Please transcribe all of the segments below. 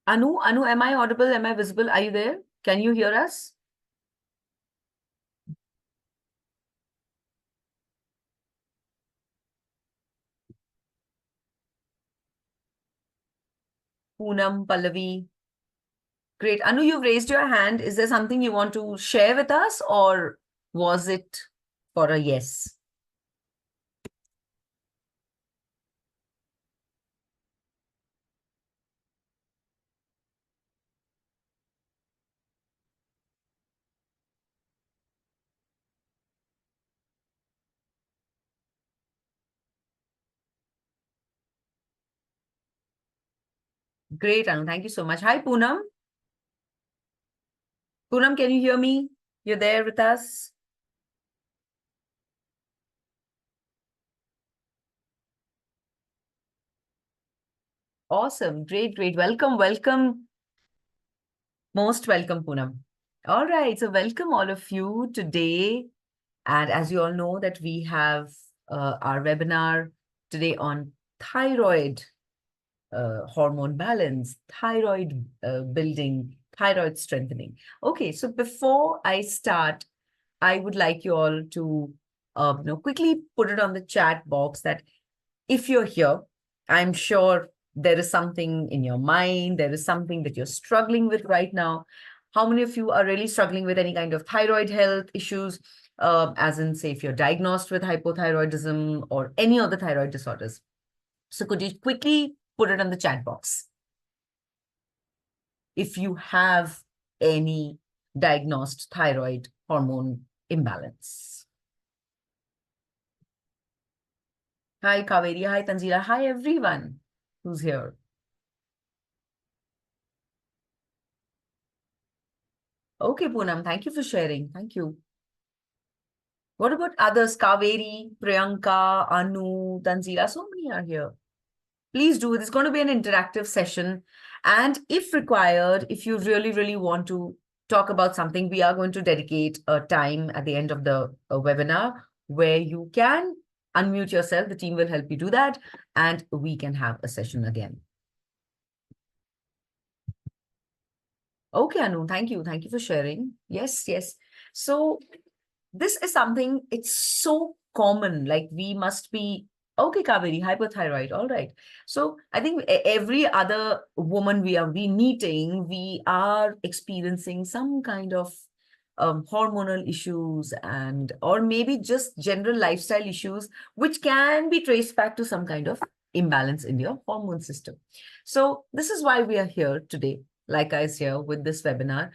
Anu, am I audible? Am I visible? Are you there? Can you hear us? Poonam, Pallavi. Great. Anu, you've raised your hand. Is there something you want to share with us, or was it for a yes? Great, Anu. Thank you so much. Hi, Poonam. Poonam, can you hear me? You're there with us? Awesome. Great, great. Welcome, welcome. Most welcome, Poonam. All right. So welcome all of you today. And as you all know that we have our webinar today on thyroid hormone balance, thyroid building, thyroid strengthening. Okay, so before I start, I would like you all to quickly put it on the chat box that if you're here, I'm sure there is something in your mind, there is something that you're struggling with right now. How many of you are really struggling with any kind of thyroid health issues? As in, say, if you're diagnosed with hypothyroidism or any other thyroid disorders. So could you quickly put it in the chat box if you have any diagnosed thyroid hormone imbalance? Hi, Kaveri. Hi, Tanzila. Hi, everyone who's here. Okay, Poonam, thank you for sharing. Thank you. What about others? Kaveri, Priyanka, Anu, Tanzila. So many are here. Please do. It's going to be an interactive session. And if required, if you really, really want to talk about something, we are going to dedicate a time at the end of the webinar where you can unmute yourself. The team will help you do that. And we can have a session again. Okay, Anu, thank you. Thank you for sharing. Yes, yes. So this is something, it's so common. Like we must be, okay, Kaveri, hypothyroid. All right. So I think every other woman we meeting, we are experiencing some kind of hormonal issues and, or maybe just general lifestyle issues, which can be traced back to some kind of imbalance in your hormone system. So this is why we are here today, LAIQA is here with this webinar,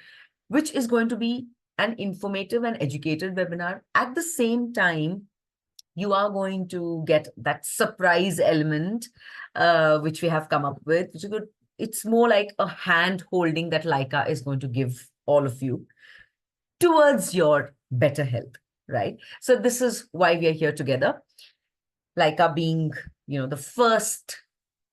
which is going to be an informative and educated webinar. At the same time, you are going to get that surprise element, which we have come up with, which is good. It's more like a hand holding that LAIQA is going to give all of you towards your better health, right? So this is why we are here together. LAIQA being, the first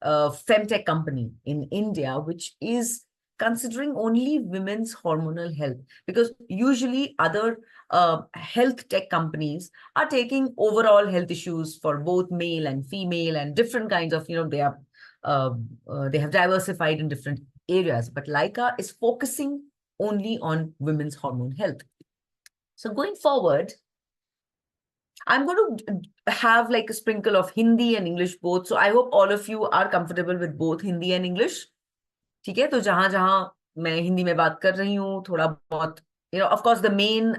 FemTech company in India, which is considering only women's hormonal health, because usually other health tech companies are taking overall health issues for both male and female and different kinds of, they have diversified in different areas, but LAIQA is focusing only on women's hormone health. So going forward, I'm going to have like a sprinkle of Hindi and English both. So I hope all of you are comfortable with both Hindi and English. ठीक है, तो जहां जहां मैं हिंदी में बात कर रही हूँ थोड़ा बहुत, of course the main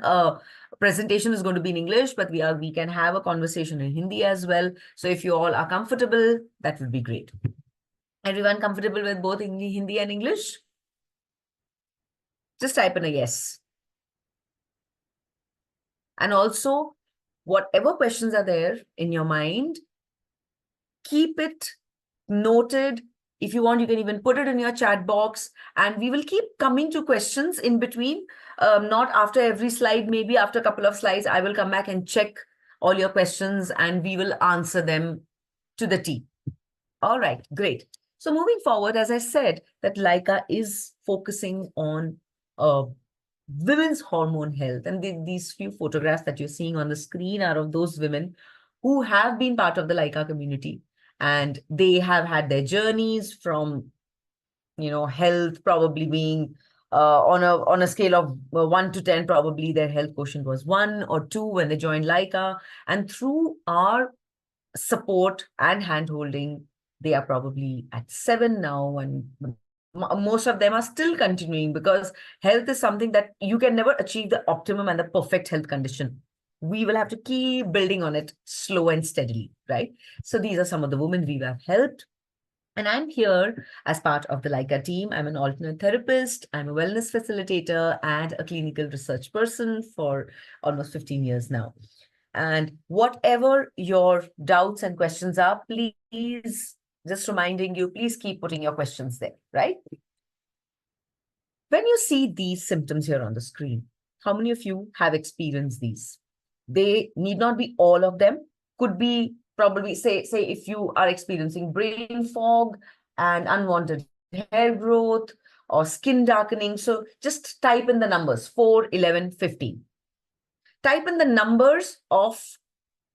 presentation is going to be in English, but we can have a conversation in Hindi as well. So if you all are comfortable, that would be great. Everyone comfortable with both Hindi and English? Just type in a yes. And also, whatever questions are there in your mind, keep it noted. If you want, you can even put it in your chat box, and we will keep coming to questions in between. Not after every slide, maybe after a couple of slides, I will come back and check all your questions and we will answer them to the T. All right, great. So moving forward, as I said, that LAIQA is focusing on women's hormone health. And these few photographs that you're seeing on the screen are of those women who have been part of the LAIQA community. And they have had their journeys from health probably being on a scale of 1 to 10, probably their health quotient was 1 or 2 when they joined LAIQA. And through our support and handholding, they are probably at 7 now, and most of them are still continuing, because health is something that you can never achieve the optimum and the perfect health condition. We will have to keep building on it slow and steadily, right? So these are some of the women we have helped. And I'm here as part of the LAIQA team. I'm an alternate therapist, I'm a wellness facilitator, and a clinical research person for almost 15 years now. And whatever your doubts and questions are, please, just reminding you, please keep putting your questions there, right? When you see these symptoms here on the screen, how many of you have experienced these? They need not be all of them. Could be probably, say if you are experiencing brain fog and unwanted hair growth or skin darkening. So just type in the numbers 4, 11, 15. Type in the numbers of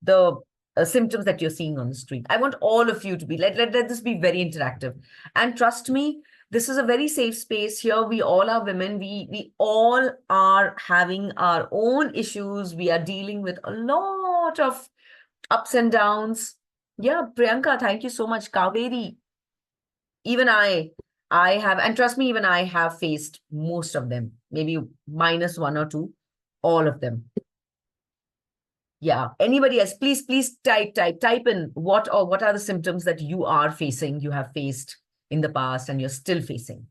the symptoms that you're seeing on the screen. I want all of you to be, let this be very interactive. And trust me, this is a very safe space here. We all are women. We all are having our own issues. We are dealing with a lot of ups and downs. Yeah, Priyanka, thank you so much. Kaveri, even I have, and trust me, even I have faced most of them, maybe minus 1 or 2, all of them. Yeah. Anybody else? Please type in what are the symptoms that you are facing, you have faced in the past, and you're still facing.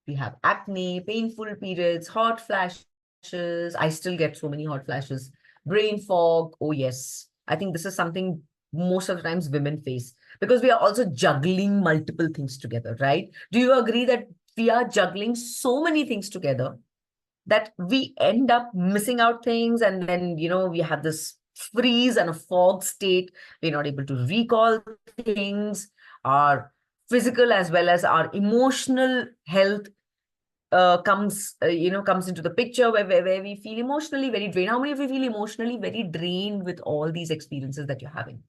We have acne, painful periods, hot flashes. I still get so many hot flashes. Brain fog. Oh, yes. I think this is something most of the times women face, because we are also juggling multiple things together, right? Do you agree that we are juggling so many things together that we end up missing out things, and then we have this freeze and a fog state? We're not able to recall things. Our physical as well as our emotional health comes into the picture, where we feel emotionally very drained. How many of you feel emotionally very drained with all these experiences that you're having?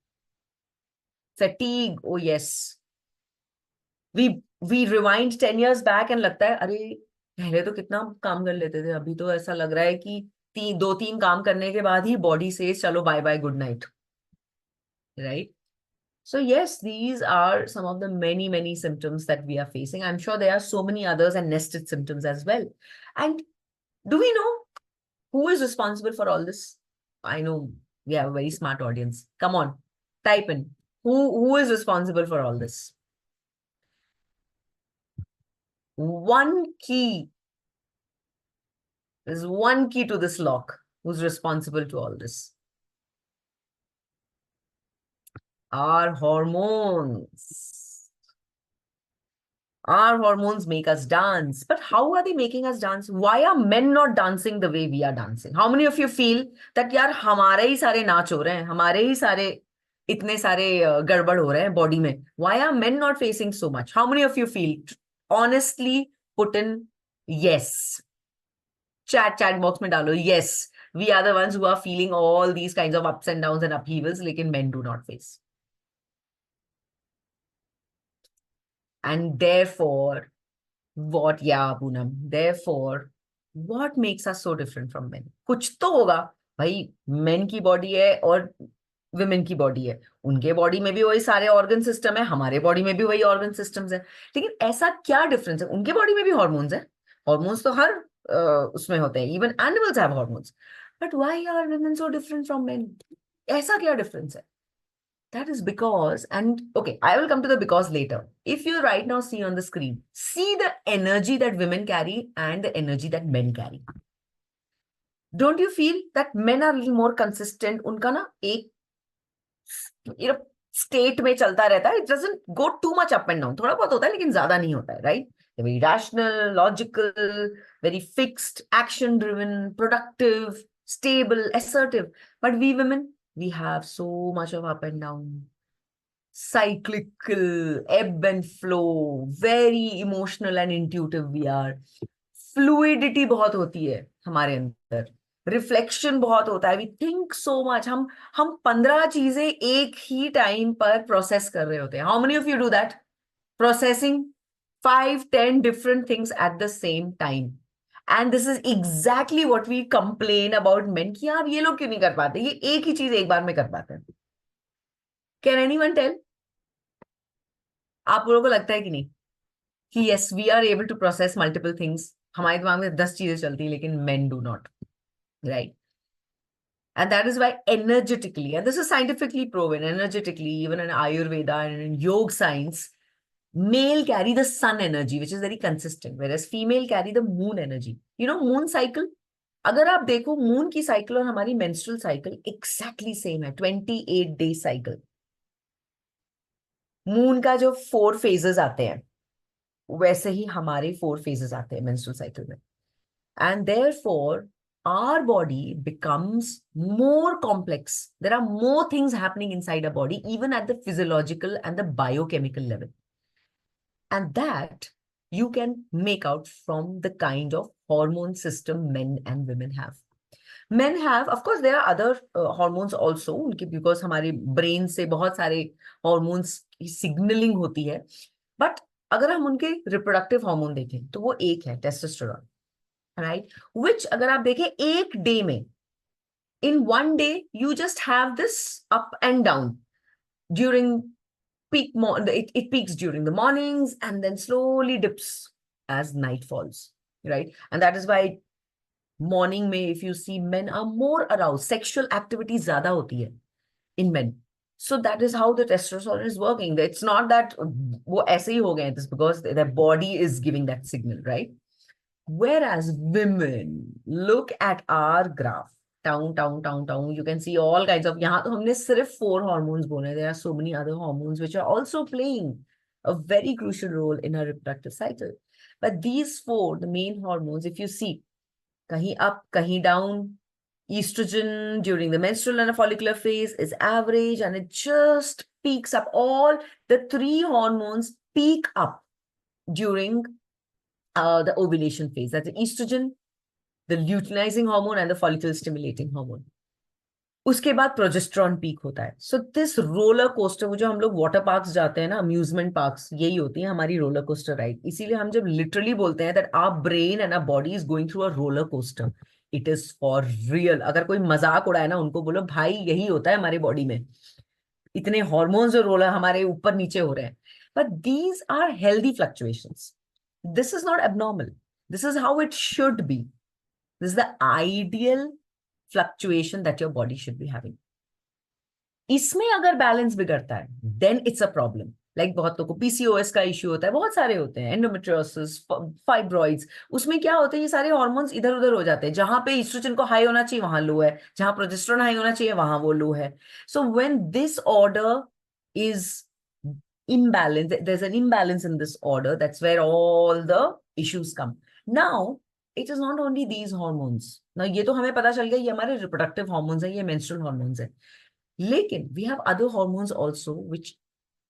Fatigue. Oh yes. We rewind 10 years back and लगता है अरे पहले तो कितना काम कर लेते थे, अभी तो ऐसा लग रहा है कि 2-3 काम करने के बाद ही बॉडी से चलो bye bye good night, right? So yes, these are some of the many symptoms that we are facing. I'm sure there are so many others and nested symptoms as well. And do we know who is responsible for all this? I know we have a very smart audience. Come on, type in who is responsible for all this. One key. There's one key to this lock. Who's responsible to all this? Our hormones. Our hormones make us dance. But how are they making us dance? Why are men not dancing the way we are dancing? How many of you feel that यार हमारे ही सारे नाच हो रहे हैं, हमारे ही सारे इतने सारे गड़बड़ हो रहे हैं बॉडी में? Why are men not facing so much? How many of you feel? Honestly, put in yes. Chat box में डालो yes. We are the ones who are feeling all these kinds of ups and downs and upheavals, लेकिन men do not face. And therefore, therefore, what makes us so different from men? कुछ तो होगा भाई. men की body है और women की body है. उनके बॉडी में भी वही सारे ऑर्गन सिस्टम है, हमारे बॉडी में भी वही ऑर्गन सिस्टम्स है. लेकिन ऐसा क्या डिफरेंस है? उनके बॉडी में भी हॉर्मोन्स है. हॉर्मोन्स तो हर उसमें होते हैं. Even animals have hormones. But why are women so different from men? ऐसा क्या डिफरेंस है? That is because, and okay, I will come to the because later. If you right now see on the screen, see the energy that women carry and the energy that men carry. Don't you feel that men are a little more consistent? उनका ना एक state में चलता रहता है. It doesn't go too much up and down. थोड़ा बहुत होता है लेकिन ज्यादा नहीं होता है, right? They're very rational, logical, very fixed, action-driven, productive, stable, assertive. But we women, we have so much of up and down. Cyclical, ebb and flow, very emotional and intuitive we are. Fluidity बहुत होती है हमारे अंदर. Reflection बहुत होता है, we think so much, हम 15 चीजें एक ही टाइम पर प्रोसेस कर रहे होते हैं. How many of you do that? Processing 5-10 different things at the same time. And this is exactly what we complain about men कि यार ये लोग क्यों नहीं कर पाते, ये एक ही चीज एक बार में कर पाते हैं. Can anyone tell? आप लोगों को लगता है कि नहीं कि yes we are able to process multiple things? हमारे दिमाग में 10 चीजें चलती हैं लेकिन men do not, right? And that is why energetically, and this is scientifically proven, energetically, even in Ayurveda and in yoga science, male carry the sun energy, which is very consistent, whereas female carry the moon energy. You know, moon cycle? अगर आप देखो moon की cycle और हमारी menstrual cycle exactly same है, 28 day cycle. Moon का जो 4 phases आते हैं वैसे ही हमारे 4 फेजेस आते हैं मेंस्ट्रुअल साइकिल में. And therefore our body becomes more complex. There are more things happening inside our body, even at the physiological and the biochemical level, and that you can make out from the kind of hormone system men and women have. Men have, of course there are other hormones also उनके, because हमारे brain से बहुत सारे hormones की signaling होती है, but अगर हम उनके reproductive hormone देखें तो वो एक है testosterone, right? Which अगर आप देखें एक डे में, in one day you just have this up and down during it peaks during the mornings and then slowly dips as night falls, right? And that is why morning में if you see men are more aroused, sexual activity ज़्यादा होती है in men. So that is how the testosterone is working. It's not that वो ऐसे ही हो गए हैं, this because their body is giving that signal, right? Whereas women, look at our graph, down, you can see all kinds of, यहाँ तो हमने सिर्फ 4 hormones बोले, there are so many other hormones which are also playing a very crucial role in our reproductive cycle. But these 4, the main hormones, if you see, kahin up, kahin down, estrogen during the menstrual and follicular phase is average and it just peaks up. All the 3 hormones peak up during the ovulation phase. That's the estrogen, the luteinizing hormone and the follicle stimulating hormone. उसके बाद progesterone peak होता है. So this roller coaster, वो जो हम लोग water parks जाते हैं ना, अम्यूजमेंट पार्क्स, यही होती है हमारी रोलर कोस्टर राइड. इसीलिए हम जब लिटरली बोलते हैं that our brain and our body is going through a roller coaster, it is for real. अगर कोई मजाक उड़ाए ना, उनको बोलो भाई यही होता है हमारे बॉडी में, इतने हॉर्मोन्स जो रोलर हमारे ऊपर नीचे हो रहे हैं. But these are healthy fluctuations. This is not abnormal. This is how it should be. This is the ideal fluctuation that your body should be having. इसमें अगर बैलेंस बिगड़ता है then it's a problem. Like बहुत लोगों को PCOS का issue होता है, बहुत सारे होते हैं, एंडोमेट्रियोसिस, फाइब्रॉइड्स. उसमें क्या होता है, ये सारे हॉर्मोन्स इधर उधर हो जाते हैं. जहां पे ईस्ट्रोजन को हाई होना चाहिए वहां लो है, जहां प्रोजेस्टेरोन हाई होना चाहिए वहां वो लो है. So when this order is imbalance, there's an imbalance in this order, that's where all the issues come. Now it is not only these hormones. Now ये तो हमें पता चल गया ये हमारे reproductive hormones हैं, ये menstrual hormones हैं, लेकिन we have other hormones also which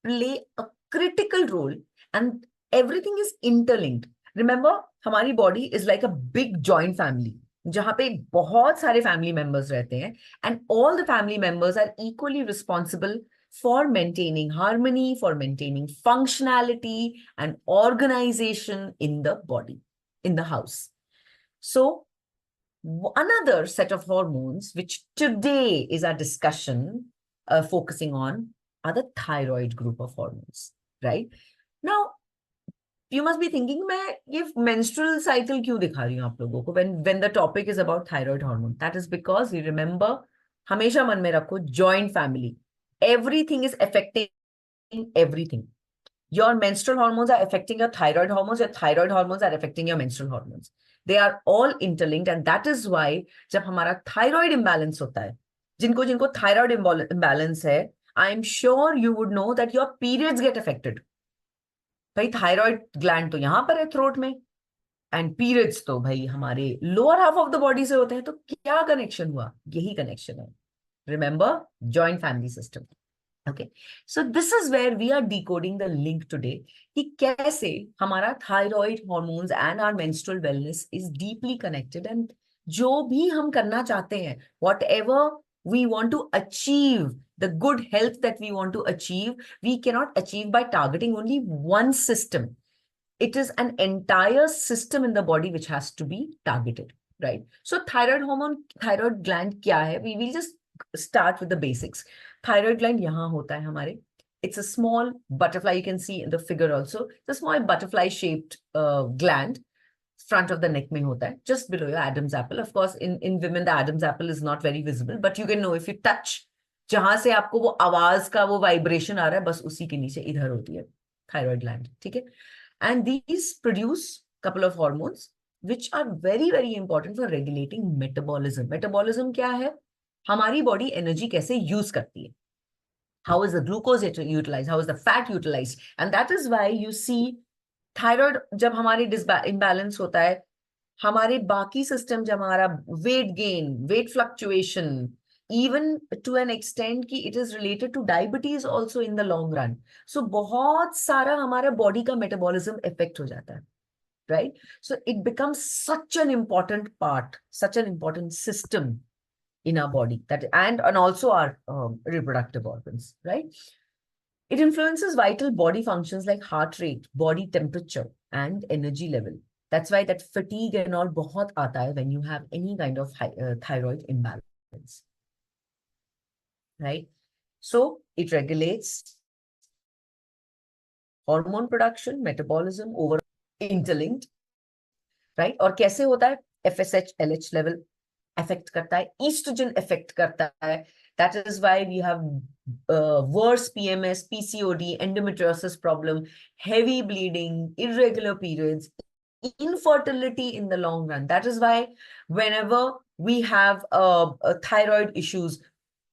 play a critical role, and everything is interlinked. Remember, हमारी body is like a big joint family जहां पे बहुत सारे family members रहते हैं, and all the family members are equally responsible for maintaining harmony, for maintaining functionality and organization in the body, in the house. So another set of hormones, which today is our discussion focusing on, are the thyroid group of hormones, right? Now, you must be thinking, मैं ये menstrual cycle क्यों दिखा रही हूँ आप लोगों को when the topic is about thyroid hormone? That is because you remember, हमेशा मन में रखो, joint family. Everything is affecting everything. Your menstrual hormones are affecting your thyroid hormones. Your thyroid hormones are affecting your menstrual hormones. They are all interlinked, and that is why जब हमारा thyroid imbalance होता है, जिनको जिनको thyroid imbalance है, I am sure you would know that your periods get affected. भाई thyroid gland तो यहाँ पर है throat में, and periods तो भाई हमारे lower half of the body से होते हैं. तो क्या connection हुआ? यही connection है. Remember, joint family system. Okay, so this is where we are decoding the link today कि कैसे हमारा thyroid hormones and our menstrual wellness is deeply connected, and जो भी हम करना चाहते हैं, whatever we want to achieve, the good health that we want to achieve, we cannot achieve by targeting only one system. It is an entire system in the body which has to be targeted, right? So thyroid hormone, thyroid gland क्या है? We will just start with the basics. Thyroid gland यहाँ होता है हमारे. It's a small butterfly. You can see in the figure also. It's a small butterfly-shaped gland. Front of the neck में होता है, just below your Adam's apple. Of course, in women the Adam's apple is not very visible, but you can know if you touch. जहां से आपको वो आवाज का वो वाइब्रेशन आ रहा है, बस उसी के नीचे इधर होती है थायराइड ग्लैंड, ठीक है? And these produce couple of hormones which are very very important for regulating metabolism. Metabolism क्या है? हमारी बॉडी एनर्जी कैसे यूज करती है. How is the glucose utilized? How is the fat utilized? And that is why you see thyroid जब हमारी imbalance होता है, हमारे बाकी सिस्टम जब हमारा weight gain, weight fluctuation, even to an extend की it is related to diabetes also in the long run. So बहुत सारा हमारा बॉडी का मेटाबॉलिज्म इफेक्ट हो जाता है, right? So it becomes such an important part, such an important system in our body, that and also our reproductive organs, right? It influences vital body functions like heart rate, body temperature, and energy level. That's why that fatigue and all बहुत आता है when you have any kind of thyroid imbalance, right? So it regulates hormone production, metabolism, over interlinked, right? और कैसे होता है? FSH, LH level affect करता है, estrogen affect करता है. That is why we have worse PMS, PCOD, endometriosis problem, heavy bleeding, irregular periods, infertility in the long run. That is why whenever we have thyroid issues,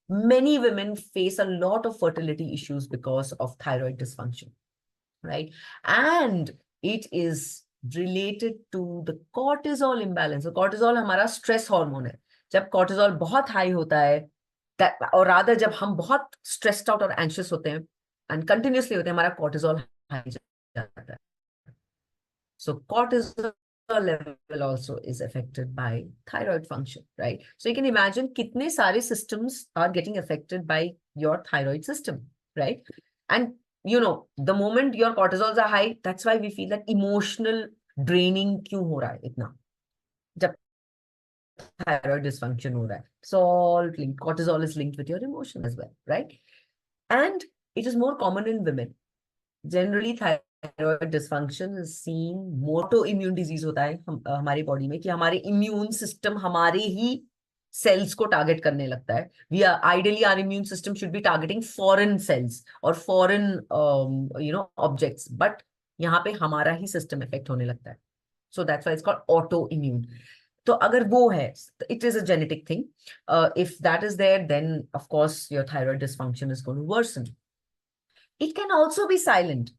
many women face a lot of fertility issues because of thyroid dysfunction, right? And it is related to the cortisol imbalance. So cortisol हमारा stress hormone है. जब cortisol बहुत high होता है, और rather जब हम बहुत stressed out और anxious होते हैं and continuously होते हैं, हमारा cortisol high जाता है. So cortisol level also is affected by thyroid function, right? So you can imagine कितने सारे systems are getting affected by your thyroid system, right? And you know, the moment your cortisols are high, that's why we feel that emotional draining क्यों हो रहा है इतना, जब thyroid dysfunction हो रहा है. So all linked, cortisol is linked with your emotion as well, right? And it is more common in women. Generally thyroid dysfunction is seen, autoimmune disease होता है हमारी बॉडी में, कि हमारे इम्यून सिस्टम हमारे ही सेल्स को टारगेट करने लगता है. We are ideally our immune system should be targeting foreign cells और फॉरेन ऑब्जेक्ट्स, बट यहाँ पे हमारा ही सिस्टम इफेक्ट होने लगता है. So that's why it's called autoimmune. तो अगर वो है, it is a genetic thing. If that is there, then of course your thyroid dysfunction is going to worsen. It can also be silent.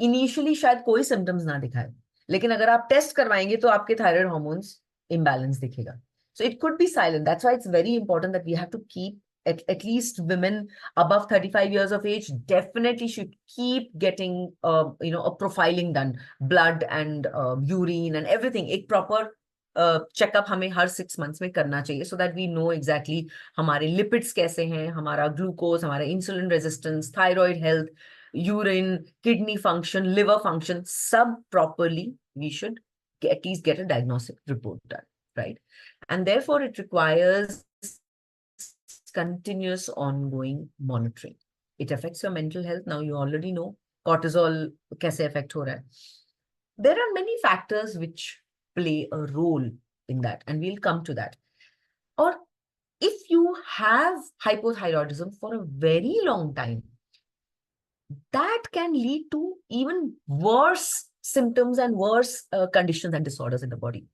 Initially शायद कोई symptoms ना दिखाए, लेकिन अगर आप टेस्ट करवाएंगे तो आपके थायराइड हार्मोन्स इम्बैलेंस दिखेगा. So it could be silent. That's why it's very important that we have to keep at least women above 35 years of age definitely should keep getting a profiling done, blood and urine and everything. एक proper checkup हमें हर 6 months में करना चाहिए, so that we know exactly हमारे lipids कैसे हैं, हमारा glucose, हमारा insulin resistance, thyroid health, urine, kidney function, liver function, सब properly we should at least get a diagnostic report done, right? And therefore it requires continuous ongoing monitoring. It affects your mental health. Now you already know cortisol kaise affect ho raha hai. There are many factors which play a role in that, and we'll come to that. Or if you have hypothyroidism for a very long time, that can lead to even worse symptoms and worse conditions and disorders in the body.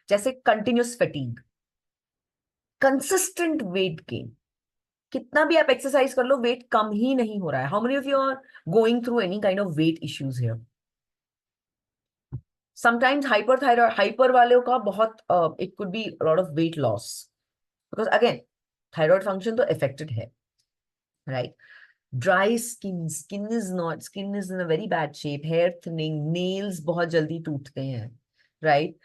जैसे continuous fatigue, consistent weight gain. कितना भी आप exercise कर लो, wait कम ही नहीं हो रहा है. How many of you are going through any kind of weight issues here? Sometimes hyper वालों का बहुत it could be lot of weight loss, because again thyroid function तो इफेक्टेड है, right? Dry skin is in a very bad shape, hair thinning, nails बहुत जल्दी टूटते हैं, right?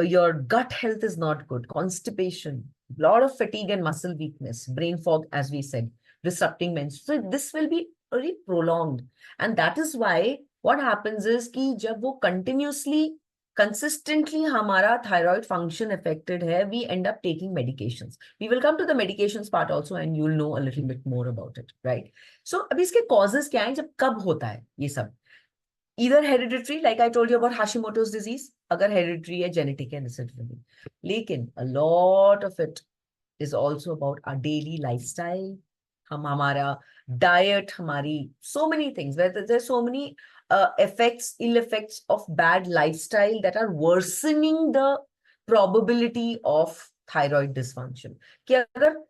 your gut health is not good, constipation, lot of fatigue and muscle weakness, brain fog, as we said, disrupting menstruation. So this will be very prolonged. And that is why what happens is कि जब वो continuously, consistently हमारा thyroid function affected है, we end up taking medications. We will come to the medications part also and you'll know a little bit more about it, right? So अभी इसके causes क्या हैं, जब कब होता है ये सब? Either hereditary, like I told you about Hashimoto's disease, अगर hereditary है, genetic है, necessarily. लेकिन a lot of it is also about our daily lifestyle, हमारा diet, हमारी so many things, where there's so many effects, ill effects of bad lifestyle that are worsening the probability of thyroid dysfunction. कि अगर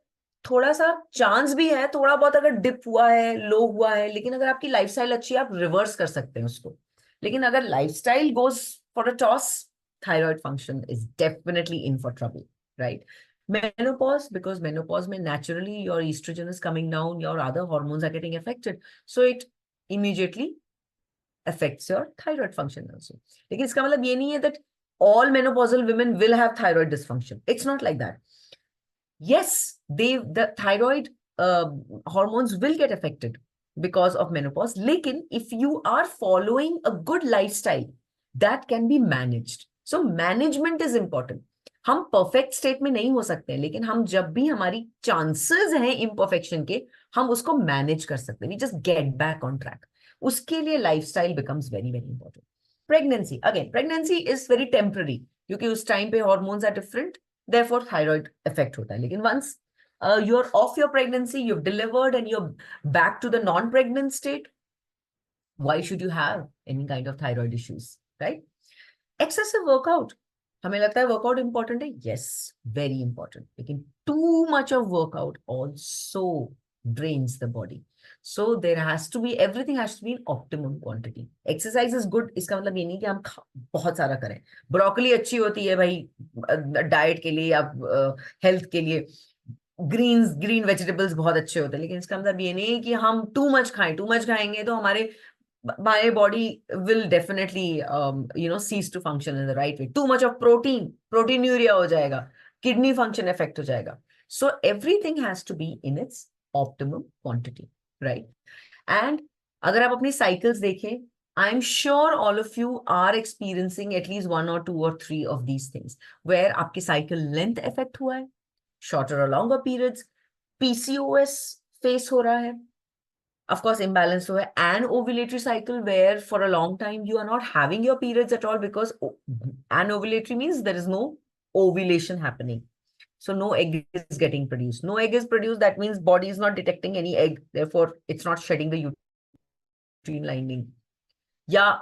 थोड़ा सा chance भी है, थोड़ा बहुत अगर डिप हुआ है, लो हुआ है, लेकिन अगर आपकी लाइफस्टाइल अच्छी है, आप रिवर्स कर सकते हैं उसको. लेकिन अगर lifestyle goes for a toss, thyroid function is definitely in for trouble, right? Menopause, because menopause mein naturally your estrogen is coming down, your other hormones are getting affected, so it immediately affects your thyroid function also. लेकिन इसका मतलब ये नहीं है that all menopausal women will have thyroid dysfunction. It's not like that. Yes, the thyroid hormones will get affected because of menopause. लेकिन if you are following a good lifestyle, that can be managed. So management is important. हम perfect state में नहीं हो सकते हैं, लेकिन हम जब भी हमारी चांसेस हैं इम्परफेक्शन के, हम उसको मैनेज कर सकते हैं. We just get back on track. उसके लिए lifestyle becomes very very important. Pregnancy, again pregnancy is very temporary, क्योंकि उस टाइम पे hormones are different, therefore thyroid effect hota hai. Lekin once you're off your pregnancy, you've delivered and you're back to the non-pregnant state, why should you have any kind of thyroid issues, right? Excessive workout, हमें लगता है workout important है, yes, very important, लेकिन too much of workout also drains the body. So there has to be, everything has to be in optimum quantity. Exercise is good, इसका मतलब ये नहीं कि हम बहुत सारा करें. ब्रोकली अच्छी होती है भाई डाइट के लिए या हेल्थ के लिए, ग्रीन वेजिटेबल्स बहुत अच्छे होते हैं, लेकिन इसका मतलब ये नहीं कि हम टू मच खाएं. टू मच खाएंगे तो हमारे my body will definitely cease to function in the right way. Too much of proteinuria ho jayega, kidney function affect ho jayega. So everything has to be in its optimum quantity, right? And agar aap apni cycles dekhe, I'm sure all of you are experiencing at least 1 or 2 or 3 of these things where aapki cycle length affect hua hai, shorter or longer periods, PCOS face ho raha hai, of course imbalance ho hai, and ovulatory cycle where for a long time you are not having your periods at all, because anovulatory means there is no ovulation happening, so no egg is getting produced. No egg is produced, that means body is not detecting any egg, therefore it's not shedding the uterine lining, ya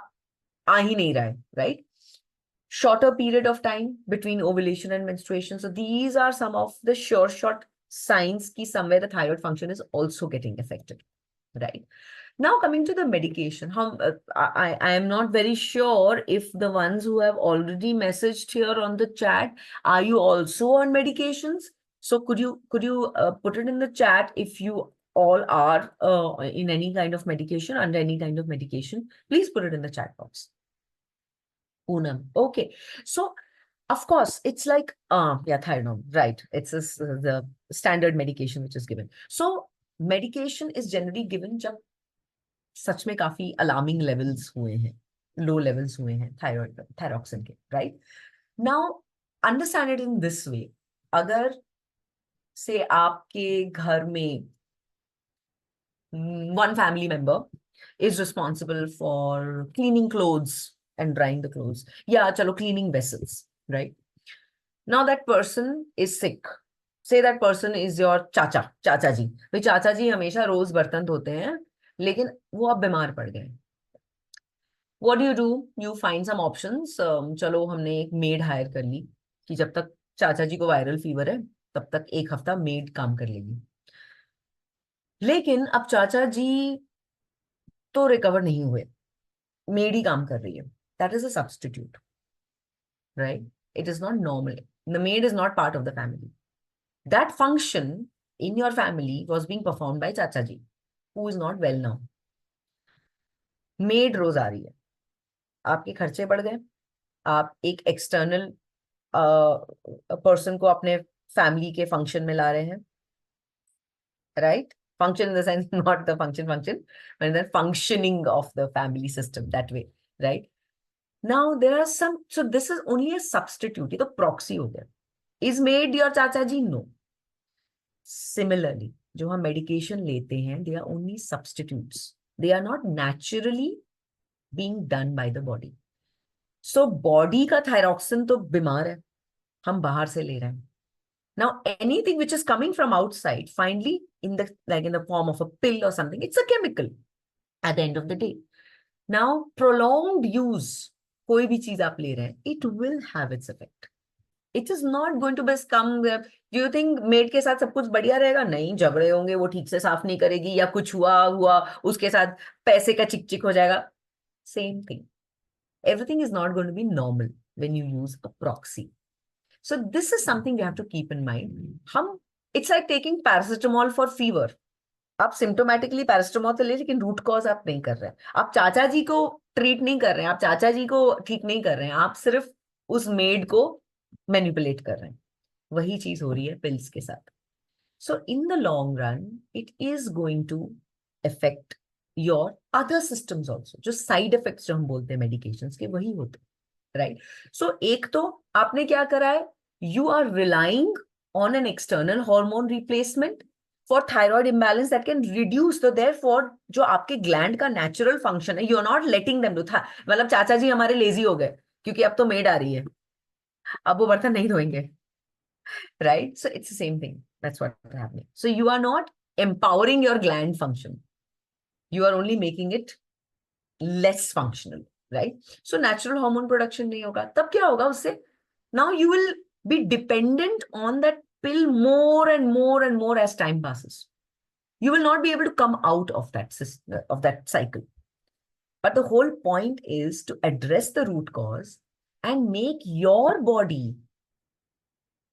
aa hi nahi raha hai, right? Shorter period of time between ovulation and menstruation. So these are some of the sure shot signs ki somewhere the thyroid function is also getting affected, right? Now coming to the medication, I am not very sure if the ones who have already messaged here on the chat, are you also on medications? So could you put it in the chat if you all are in any kind of medication, under any kind of medication? Please put it in the chat box. Poonam, okay. So of course it's like yeah, Tylenol, right? It's the standard medication which is given. So medication is generally given जब सच में काफी alarming levels हुए हैं, low levels हुए हैं thyroxine के, right? Now understand it in this way. अगर से आपके घर में one family member is responsible for cleaning clothes and drying the clothes, yeah, chalo, cleaning vessels, right? Now that person is sick. Say that person is your चाचा जी. भाई चाचा जी हमेशा रोज बर्तन धोते हैं, लेकिन वो अब बीमार पड़ गए. What do? You find some options. चलो हमने एक मेड हायर कर ली कि जब तक चाचा जी को वायरल फीवर है तब तक एक हफ्ता मेड काम कर लेगी. लेकिन अब चाचा जी तो रिकवर नहीं हुए, मेड ही काम कर रही है. That is a substitute, right? It is not normal. The maid is not part of the family. That function in your family was being performed by chacha ji, who is not well now. Maid रोज आ रही है, आपके खर्चे बढ़ गए, आप एक एक्सटर्नल पर्सन को अपने फैमिली के फंक्शन में ला रहे हैं, right? Function in the sense, not the function, but the functioning of the family system that way, right? Now there are some, so this is only a substitute, ये तो proxy हो गया. Is made your चाचा जी? No. Similarly, जो हम medication लेते हैं, they are only substitutes. They are not naturally being done by the body. So body का thyroxine तो बीमार है, हम बाहर से ले रहे हैं. Now, anything which is coming from outside, finally, in the form of a pill or something, it's a chemical at the end of the day. Now, prolonged use, कोई भी चीज आप ले रहे हैं, it will have its effect. It is not going to best come. Do you think maid के साथ सब कुछ बढ़िया रहेगा? नहीं, झगड़े होंगे, वो ठीक से साफ नहीं करेगी, या कुछ हुआ उसके साथ पैसे का चिक चिक हो जाएगा. Same thing. Everything is not going to be normal when you use a proxy. So this is something we have to keep in mind. It's like taking paracetamol for fever. आप सिम्टोमेटिकली पैरासिटामोल तो ले, लेकिन root cause आप नहीं कर रहे हैं. आप चाचा जी को ट्रीट नहीं कर रहे हैं, आप चाचा जी को ठीक नहीं कर रहे हैं, आप सिर्फ उस मेड को मैनिपुलेट कर रहे हैं. वही चीज हो रही है पिल्स के साथ. So in the long run it is going to affect your other systems also. जो साइड इफेक्ट्स जो हम बोलते हैं मेडिकेशन के, वही होते हैं, राइट? सो एक तो आपने क्या करा है, you are relying on an external hormone replacement for thyroid imbalance that can reduce. So therefore जो आपके ग्लैंड का नेचुरल फंक्शन है, you are not letting them do था. मतलब चाचा जी हमारे लेजी हो गए क्योंकि अब तो मेड आ रही है, अब वो बर्तन नहीं धोएंगे, right? So it's the same thing. That's what is happening. So you are not empowering your gland function, you are only making it less functional, right? So natural hormone production नहीं होगा. तब क्या होगा उससे? Now you will be dependent on that pill more and more and more as time passes. You will not be able to come out of that cycle. But the whole point is to address the root cause and make your body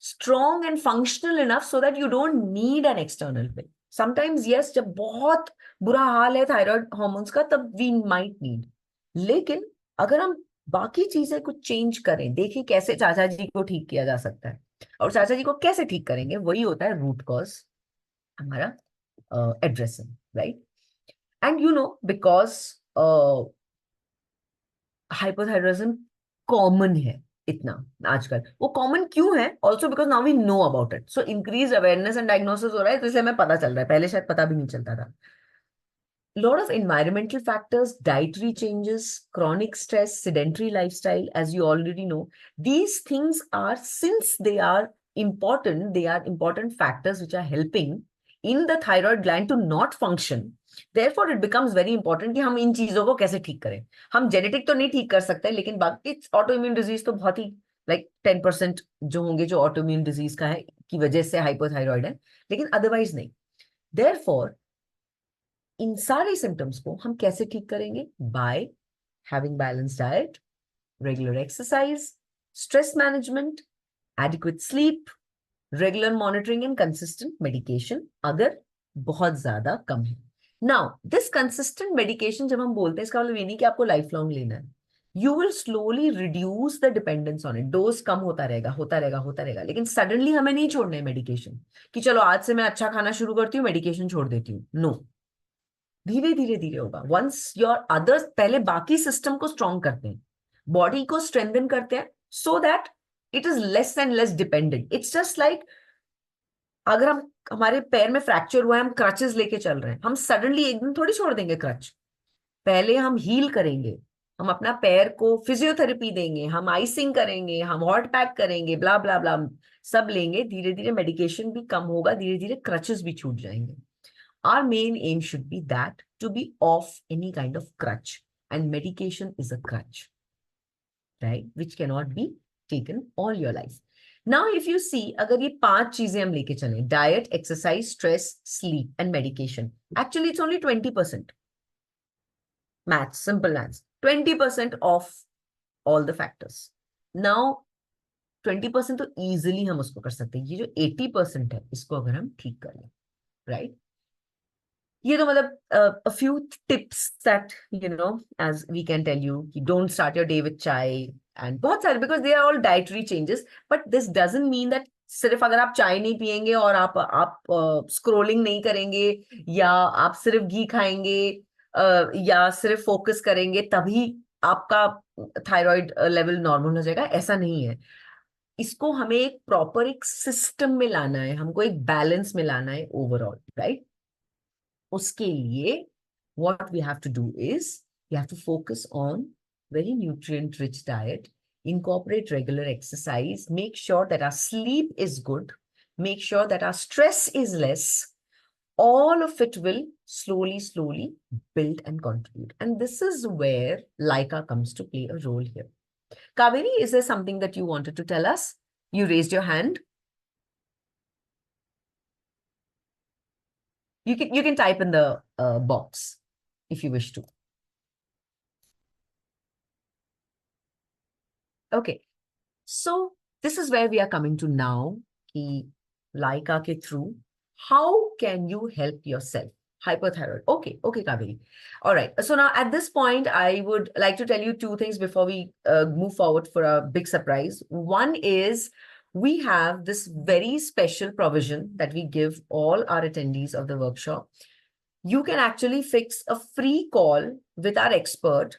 strong and functional enough so that you don't need an external pill. Sometimes, yes, जब बहुत बुरा हाल है thyroid hormones का, तब we might need. लेकिन अगर हम बाकी चीजें कुछ चेंज करें, देखिए कैसे चाचा जी को ठीक किया जा सकता है, और चाचा जी को कैसे ठीक करेंगे, वही होता है रूट कॉज हमारा addressing, right? And you know, because hypothyroidism common है इतना आजकल. वो कॉमन क्यों है? Also because now we know about it. So increase awareness and diagnosis हो रहा है, तो इसलिए हमें पता चल रहा है, पहले शायद पता भी नहीं चलता था. Lot of environmental factors, dietary changes, chronic stress, sedentary lifestyle, as you already know. These things are, since they are important factors which are helping in the thyroid gland to not function. Therefore, it becomes very important कि हम इन चीजों को कैसे ठीक करें. हम genetic तो नहीं ठीक कर सकते, लेकिन बाकी ऑटोइम्यून डिजीज तो बहुत ही लाइक 10% जो होंगे जो ऑटोइम्यून डिजीज का है की वजह से हाइपोथायरॉइड है, लेकिन अदरवाइज नहीं. Therefore, इन सारे सिम्टम्स को हम कैसे ठीक करेंगे? By having balance diet, regular exercise, stress management, adequate sleep, regular monitoring and consistent medication अगर बहुत ज्यादा कम है. नाउ दिस कंसिस्टेंट मेडिकेशन जब हम बोलते हैं, इसका मतलब ये नहीं कि आपको लाइफ लॉन्ग लेना है. You will slowly reduce the dependence on it. Dose कम होता रहेगा, लेकिन सडनली हमें नहीं छोड़ना है मेडिकेशन कि चलो आज से मैं अच्छा खाना शुरू करती हूँ, मेडिकेशन छोड़ देती हूँ. नो, धीरे धीरे होगा. वंस योर अदर्स, पहले बाकी सिस्टम को स्ट्रॉन्ग करते हैं, बॉडी को स्ट्रेंथन करते हैं, so that it is less and less dependent. It's just like अगर हमारे पैर में फ्रैक्चर हुआ है, हम क्रचेस लेके चल रहे हैं, हम सडनली एक दिन थोड़ी छोड़ देंगे क्रच. पहले हम हील करेंगे, हम अपना पैर को फिजियोथेरेपी देंगे, हम आइसिंग करेंगे, हम हॉट पैक करेंगे, ब्ला ब्ला ब्ला सब लेंगे. धीरे धीरे मेडिकेशन भी कम होगा, धीरे धीरे क्रचेस भी छूट जाएंगे. Our main aim should be that to be off any kind of crutch, and medication is a crutch, right? Which cannot be taken all your life. Now, if you see, अगर ये 5 चीजें हम लेके चलें, diet, exercise, stress, sleep, and medication, actually it's only 20%. Maths, simple maths, 20% of all the factors. Now, 20% तो easily हम उसको कर सकते हैं. ये जो 80% है, इसको अगर हम ठीक कर लें, right? ये तो मतलब a few tips that you know, as we can tell you, don't start your day with chai, and बहुत सारे, because they are all dietary changes, but this doesn't mean that सिर्फ अगर आप चाय नहीं पियेंगे और आप स्क्रोलिंग नहीं करेंगे, या आप सिर्फ घी खाएंगे, या सिर्फ फोकस करेंगे तभी आपका थायराइड लेवल नॉर्मल हो जाएगा, ऐसा नहीं है। इसको हमें एक प्रॉपर एक सिस्टम में लाना है, हमको एक बैलेंस में लाना है ओवरऑल, राइट? उसके लिए what we have to do is we have to focus on very nutrient rich diet, incorporate regular exercise, make sure that our sleep is good, make sure that our stress is less. All of it will slowly build and contribute, and this is where LAIQA comes to play a role here. Kaveri, is there something that you wanted to tell us? You raised your hand. You can type in the box if you wish to. Okay, so this is where we are coming to now. कि LAIQA के through, how can you help yourself? Hyperthyroid. Okay, Kaveri. All right. So now at this point, I would like to tell you two things before we move forward for a big surprise. One is we have this very special provision that we give all our attendees of the workshop. You can actually fix a free call with our expert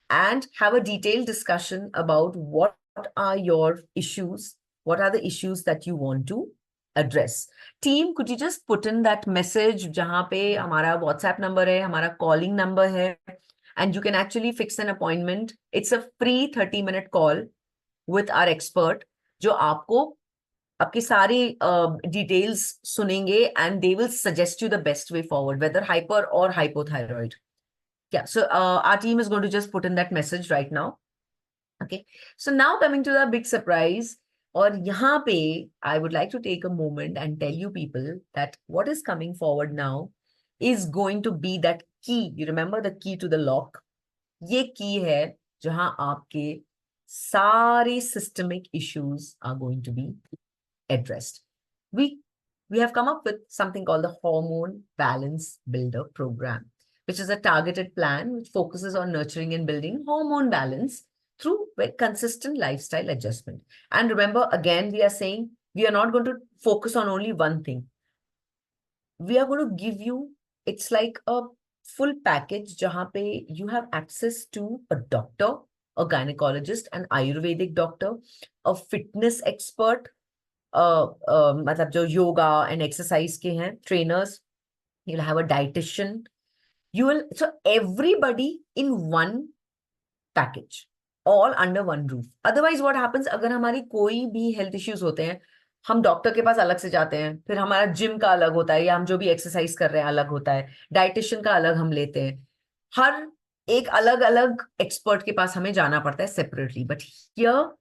and have a detailed discussion about what are your issues, what are the issues that you want to address. Team, could you just put in that message जहाँ पे हमारा WhatsApp number है, हमारा calling number है, and you can actually fix an appointment. It's a free 30-minute call with our expert, जो आपको आपकी सारी details सुनेंगे, and they will suggest you the best way forward, whether hyper or hypothyroid. Yeah, so our team is going to just put in that message right now. Okay, so now coming to the big surprise. Or yahan pe, I would like to take a moment and tell you people that what is coming forward now is going to be that key. You remember the key to the lock? Ye key hai jahan aapke sare systemic issues are going to be addressed. We have come up with something called the Hormone Balance Builder Program, which is a targeted plan which focuses on nurturing and building hormone balance through consistent lifestyle adjustment. And remember, again, we are saying we are not going to focus on only one thing. We are going to give you, it's like a full package jahan pe you have access to a doctor, a gynecologist, an Ayurvedic doctor, a fitness expert, मतलब जो yoga and exercise के हैं trainers, you'll have a dietitian, so everybody in one package, all under one roof. Otherwise what happens, अगर हमारी कोई भी health issues होते हैं, हम डॉक्टर के पास अलग से जाते हैं, फिर हमारा जिम का अलग होता है, या हम जो भी एक्सरसाइज कर रहे हैं अलग होता है, डाइटिशियन का अलग हम लेते हैं, हर एक अलग अलग एक्सपर्ट के पास हमें जाना पड़ता है separately. But here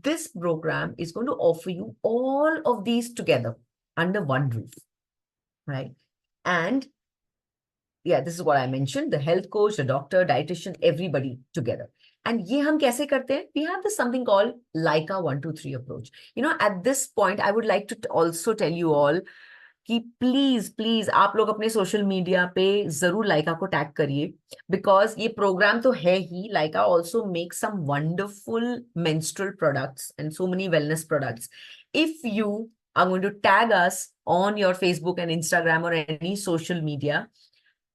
this program is going to offer you all of these together under one roof, right? And yeah, this is what I mentioned, the health coach, the doctor, dietitian, everybody together. And ye hum kaise karte hain? We have this something called LAIQA 123 approach. You know, at this point, I would like to also tell you all कि please आप लोग अपने social media पे जरूर LAIQA को tag करिए, because ये programme तो है ही. LAIQA also make some wonderful menstrual products and so many wellness products. If you are going to tag us on your Facebook and Instagram or any social media,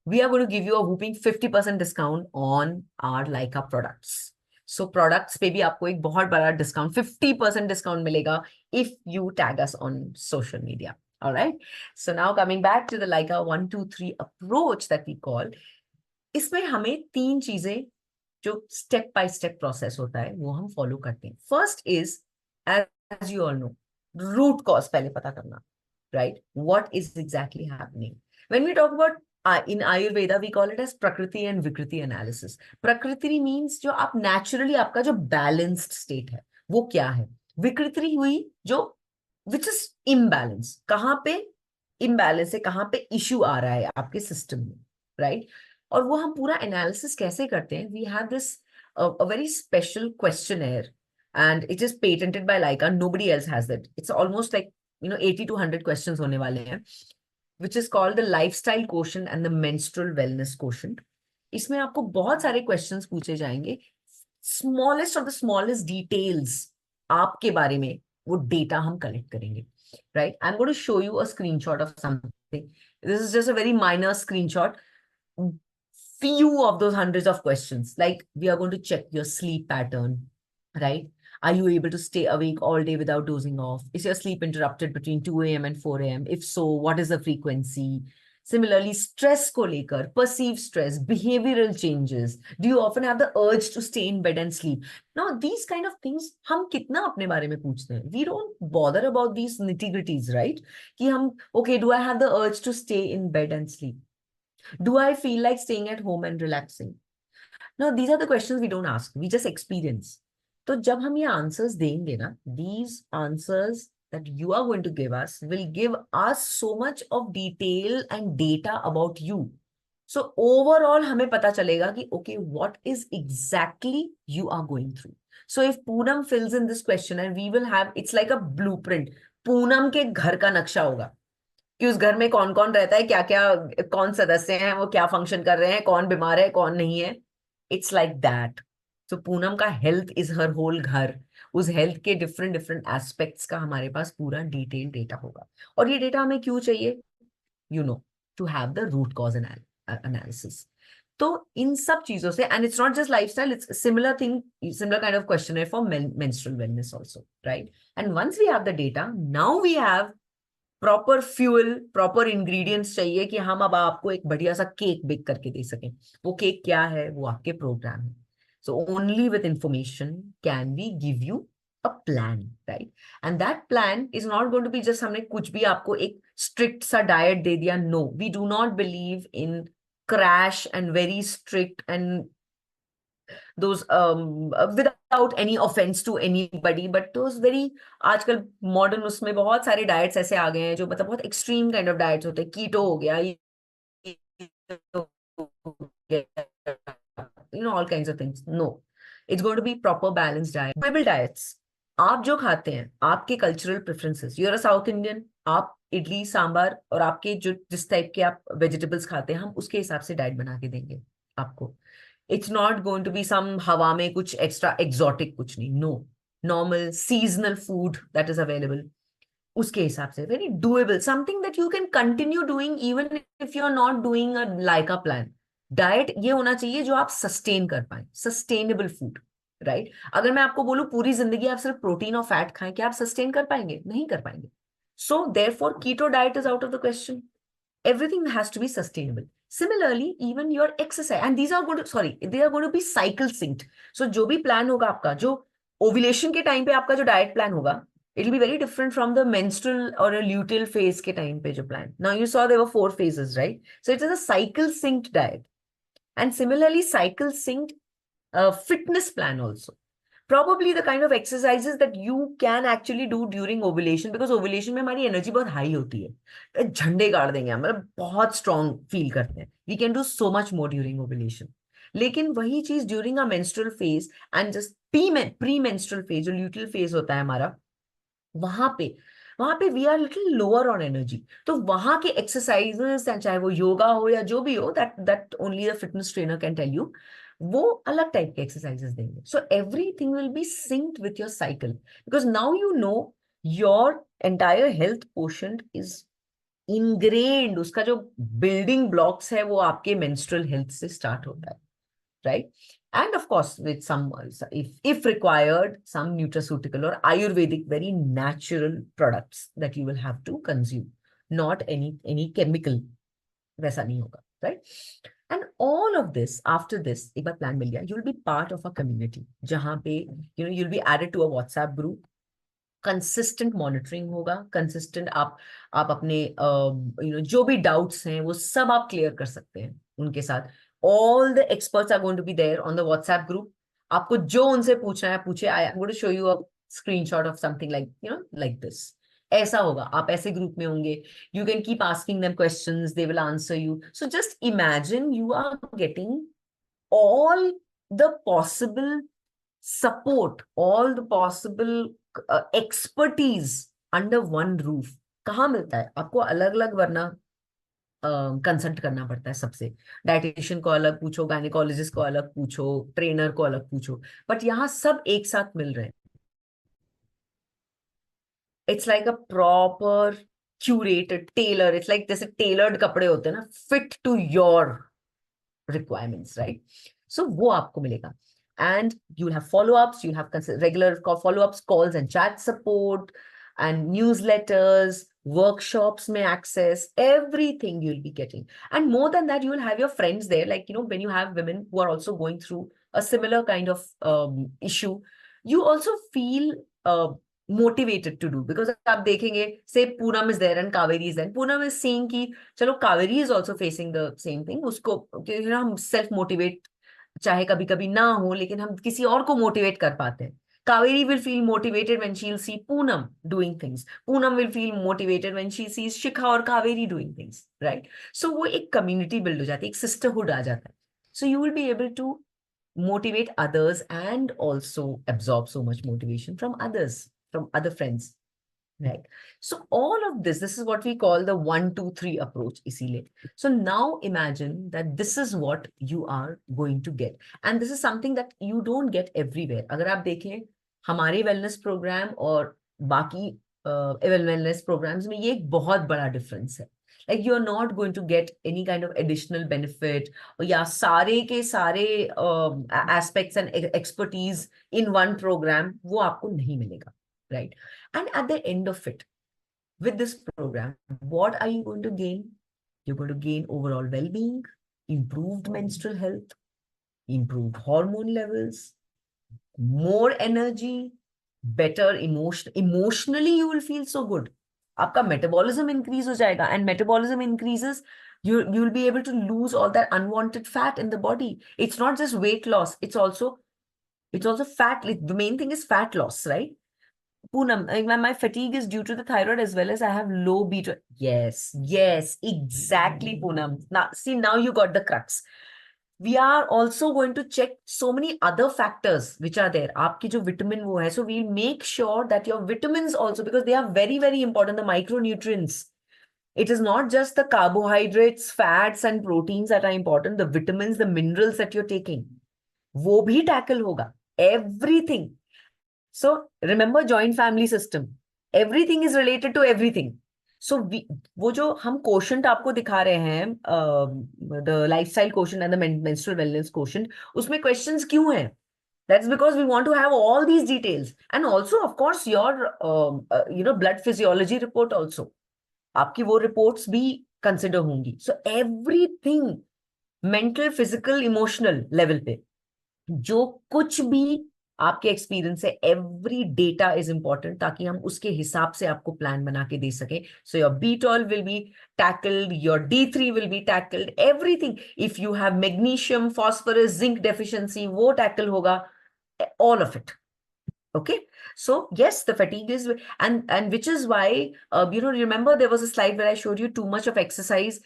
we are going to give you a whooping 50% discount on our LAIQA products. So products पे भी आपको एक बहुत बड़ा discount, 50% discount मिलेगा if you tag us on social media. All right. So now coming back to the LAIQA 123 approach that we call, इसमें हमें तीन चीजें जो step by step process होता है वो हम follow करते हैं. First is, as you all know, root cause पहले पता करना, right? What is exactly happening? When we talk about in Ayurveda, we call it as Prakriti and Vikriti analysis. Prakriti means जो आप naturally आपका जो balanced state है वो क्या है. विकृति हुई जो which is imbalance. कहाँ पे imbalance है, कहाँ पे issue आ रहा है आपके system में, right? और वो हम पूरा analysis कैसे करते हैं? We have this a very special questionnaire, and it is patented by LAIQA. Nobody else has that. It's almost like 80 to 100 questions होने वाले हैं, which is called the lifestyle quotient and the menstrual wellness quotient. इसमें आपको बहुत सारे questions पूछे जाएंगे smallest of the smallest details आपके बारे में वो डेटा हम कलेक्ट करेंगे, right? I am going to show you a screenshot of something. This is just a very minor screenshot. Few of those hundreds of questions, like we are going to check your sleep pattern, right? Are you able to stay awake all day without dozing off? Is your sleep interrupted between 2 a.m. and 4 a.m.? If so, what is the frequency? Similarly, stress ko lekar, perceived stress, behavioral changes. Do you often have the urge to stay in bed and sleep? Now, these kind of things, हम कितना अपने बारे में पूछते हैं? We don't bother about these nitty-gritties, right? कि हम, okay, do I have the urge to stay in bed and sleep? Do I feel like staying at home and relaxing? No, these are the questions we don't ask. We just experience. तो जब हम ये answers देंगे ना, these answers that you are going to give us will give us so much of detail and data about you. So overall हमें पता चलेगा कि okay, what is exactly you are going through. So if Poonam fills in this question and we will have, it's like a blueprint. Poonam के घर का नक्शा होगा कि उस घर में कौन कौन रहता है, क्या क्या, कौन सदस्य हैं, वो क्या फंक्शन कर रहे हैं, कौन बीमार है, कौन नहीं है. It's like that. तो पूनम का हेल्थ इज हर होल घर. उस हेल्थ के डिफरेंट डिफरेंट एस्पेक्ट्स का हमारे पास पूरा डिटेल डेटा होगा. और ये डेटा हमें क्यों चाहिए? You know, to have the root cause analysis. तो इन सब चीजों से, and it's not just lifestyle, it's similar thing, similar kind of question for menstrual wellness also, right? And once we have the data, now we have proper fuel, proper ingredients चाहिए कि हम अब आपको एक बढ़िया सा केक बेक करके दे सकें. वो केक क्या है? वो आपके प्रोग्राम है. So only with information can we give you a plan, right? And that plan is not going to be just हमने कुछ भी आपको एक स्ट्रिक्ट सा डाइट दे दिया. No, we do not believe in crash and very strict and those without any offense to anybody, but those very आजकल modern उसमें बहुत सारे डाइट्स ऐसे आ गए हैं जो मतलब बहुत एक्सट्रीम काइंड ऑफ डाइट्स होते हैं. कीटो हो गया, you know, all kinds of things. No, it's going to be proper balanced diet. Tribal diets, आप जो खाते हैं, आपके cultural preferences, you're a south Indian, आप इडली सांबार और आपके जो जिस टाइप के आप वेजिटेबल्स खाते हैं, हम उसके हिसाब से डाइट बना के देंगे आपको. It's not going to be some हवा में कुछ एक्स्ट्रा एक्सोटिक, कुछ नहीं. No, normal seasonal food that is available, उसके हिसाब से very doable, something that you can continue doing even if you are not doing a Laiqa plan. Diet ये होना चाहिए जो आप सस्टेन कर पाए, सस्टेनेबल फूड, राइट? अगर मैं आपको बोलूं पूरी जिंदगी आप सिर्फ प्रोटीन और फैट खाएं, क्या आप सस्टेन कर पाएंगे? नहीं कर पाएंगे. So therefore keto diet is out of the question. Everything has to be sustainable. Similarly, even your exercise, and these are going to, sorry, they are going to be cycle synced. So जो भी plan होगा आपका, जो ovulation के time पे आपका जो diet plan होगा, it will be very different from the menstrual or a luteal phase के time पे जो plan. Now you saw there were 4 phases, right? So it is a cycle synced diet. And similarly, cycle synced fitness plan also. Probably the kind of exercises that you can actually do during ovulation, because ovulation में हमारी energy बहुत high होती है, झंडे गाड़ देंगे हम, मतलब बहुत स्ट्रॉन्ग फील करते हैं. We can do so much more during ovulation. लेकिन वही चीज during a menstrual phase and just premenstrual phase, जो ल्यूटल फेज होता है हमारा, वहां पे we are little lower on energy. तो वहां के एक्सरसाइजेस, चाहे वो योगा हो या जो भी हो, that only the fitness trainer can tell you, वो अलग टाइप के एक्सरसाइजेस देंगे. So everything will be synced with your cycle, because now you know your entire health quotient is ingrained. उसका जो बिल्डिंग ब्लॉक्स है वो आपके मेंस्ट्रुअल हेल्थ से स्टार्ट होता है, right? And of course, with some, if required, some nutraceutical or Ayurvedic, very natural products that you will have to consume, not any chemical. वैसा नहीं होगा, right? And all of this, after this, एक बार plan मिल गया, you will be part of a community जहाँ पे you'll be added to a WhatsApp group. Consistent monitoring होगा, consistent आप अपने जो भी डाउट्स हैं वो सब आप क्लियर कर सकते हैं उनके साथ. All the experts are going to be there on the WhatsApp group. आपको जो उनसे पूछना है पूछे. I am going to show you a screenshot of something like like this. ऐसा होगा, आप ऐसे ग्रुप में होंगे. You can keep asking them questions, they will answer you. So just imagine you are getting all the possible support, all the possible expertise under one roof. कहाँ मिलता है आपको? अलग अलग, वरना कंसल्ट करना पड़ता है सबसे। डाइटिशियन को अलग पूछो, गायनेकोलॉजिस्ट को अलग पूछो, ट्रेनर को अलग पूछो, बट यहाँ सब एक साथ मिल रहे हैं। It's like a proper curated tailor, it's like जैसे टेलर्ड कपड़े होते हैं ना, fit to your requirements, right? So वो आपको मिलेगा, and you'll have follow-ups, you'll have regular follow-ups, calls and chat support, and newsletters, workshops may access, everything you'll be getting. And more than that, you will have your friends there. Like, when you have women who are also going through a similar kind of issue, you also feel motivated to do, because आप देखेंगे, say Poonam is there and Kaveri is there. Poonam is seeing कि चलो Kaveri is also facing the same thing, उसको हम self motivate, चाहे कभी कभी ना हो, लेकिन हम किसी और को मोटिवेट कर पाते हैं. Kaveri will feel motivated when she'll see Poonam doing things. Poonam will feel motivated when she sees Shikha or Kaveri doing things, right? So वो एक community build हो जाती है, एक sisterhood आ जाता है. So you will be able to motivate others and also absorb so much motivation from others, from other friends, right? So all of this is what we call the 1, 2, 3 approach, इसीलिए. So now imagine that this is what you are going to get, and this is something that you don't get everywhere. अगर आप देखें हमारे wellness program और बाकी wellness programs में, ये एक बहुत बड़ा difference है. Like you are not going to get any kind of additional benefit, या सारे के सारे aspects and expertise in one program, वो आपको नहीं मिलेगा, right? And at the end of it, with this program, what are you going to gain? You're going to gain overall well-being, improved menstrual health, improved hormone levels, more energy, better emotionally you will feel so good. आपका metabolism increase हो जाएगा, and metabolism increases, you will be able to lose all that unwanted fat in the body. It's not just weight loss, it's also fat. The main thing is fat loss, right? Poonam, my fatigue is due to the thyroid as well as I have low beta. Yes, exactly, Poonam. Now, see, now you got the crux. We are also going to check so many other factors which are there. Aapki jo vitamin wo hai. So we'll make sure that your vitamins also, because they are very, very important, the micronutrients. It is not just the carbohydrates, fats, and proteins that are important, the vitamins, the minerals that you're taking. वो भी tackle होगा. Everything. So remember joint family system. Everything is related to everything. So वो जो हम quotient आपको दिखा रहे हैं, the lifestyle quotient and the menstrual wellness quotient, उसमें questions क्यों हैं? That's because we want to have all these details, and also of course your blood physiology report also. आपकी वो reports भी consider होंगी. So everything, mental, physical, emotional level पे जो कुछ भी आपके एक्सपीरियंस है, एवरी डेटा इज इंपॉर्टेंट, ताकि हम उसके हिसाब से आपको प्लान बना के दे सकें. So your B12 will be tackled, your D3 will be tackled, everything. If you have magnesium, phosphorus, zinc deficiency, वो टैकल होगा, all of it. Okay, so yes, the fatigue is, and which is why, remember there was a slide where I showed you too much of exercise.